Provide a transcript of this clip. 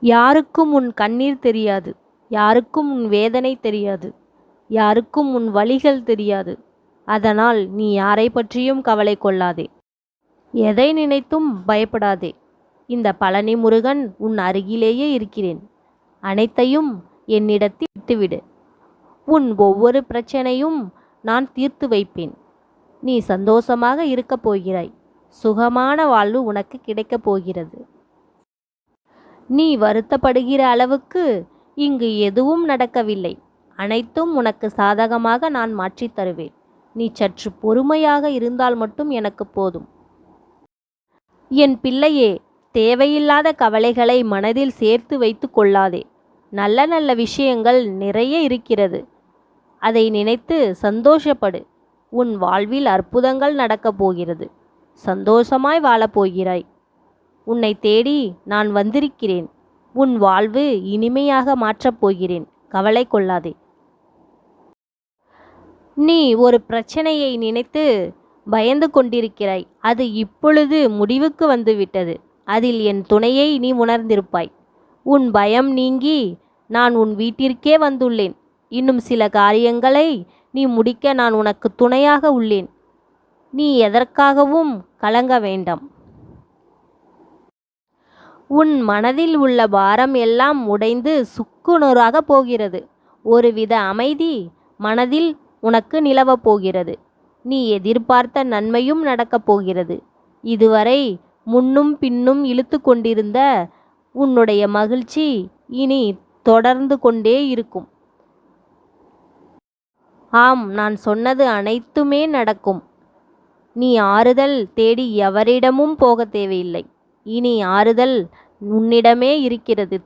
யாருக்கும் உன் கண்ணீர் தெரியாது, யாருக்கும் உன் வேதனை தெரியாது, யாருக்கும் உன் வலிகள் தெரியாது. அதனால் நீ யாரை பற்றியும் கவலை கொள்ளாதே, எதை நினைத்தும் பயப்படாதே. இந்த பழனி முருகன் உன் அருகிலேயே இருக்கிறேன். அனைத்தையும் என்னிடத்தில் விட்டுவிடு. உன் ஒவ்வொரு பிரச்சனையும் நான் தீர்த்து வைப்பேன். நீ சந்தோஷமாக இருக்கப் போகிறாய். சுகமான வாழ்வு உனக்கு கிடைக்கப் போகிறது. நீ வருத்தப்படுகிற அளவுக்கு இங்கு எதுவும் நடக்கவில்லை. அனைத்தும் உனக்கு சாதகமாக நான் மாற்றித் தருவேன். நீ சற்று பொறுமையாக இருந்தால் மட்டும் எனக்கு போதும். என் பிள்ளையே, தேவையில்லாத கவலைகளை மனதில் சேர்த்து வைத்து கொள்ளாதே. நல்ல நல்ல விஷயங்கள் நிறைய இருக்கிறது. அதை நினைத்து சந்தோஷப்படு. உன் வாழ்வில் அற்புதங்கள் நடக்கப் போகிறது. சந்தோஷமாய் வாழப்போகிறாய். உன்னை தேடி நான் வந்திருக்கிறேன். உன் வாழ்வு இனிமையாக மாற்றப் போகிறேன். கவலை கொள்ளாதே. நீ ஒரு பிரச்சனையை நினைத்து பயந்து கொண்டிருக்கிறாய். அது இப்பொழுது முடிவுக்கு வந்துவிட்டது. அதில் என் துணையை நீ உணர்ந்திருப்பாய். உன் பயம் நீங்கி நான் உன் வீட்டிற்கே வந்துள்ளேன். இன்னும் சில காரியங்களை நீ முடிக்க நான் உனக்கு துணையாக உள்ளேன். நீ எதற்காகவும் கலங்க வேண்டாம். உன் மனதில் உள்ள பாரம் எல்லாம் உடைந்து சுக்குநூறாக போகிறது. ஒருவித அமைதி மனதில் உனக்கு நிலவப் போகிறது. நீ எதிர்பார்த்த நன்மையும் நடக்கப் போகிறது. இதுவரை முன்னும் பின்னும் இழுத்து கொண்டிருந்த உன்னுடைய மகிழ்ச்சி இனி தொடர்ந்து கொண்டே இருக்கும். ஆம், நான் சொன்னது அனைத்துமே நடக்கும். நீ ஆறுதல் தேடி எவரிடமும் போக தேவையில்லை. இனி ஆறுதல் உன்னிடமே இருக்கிறது.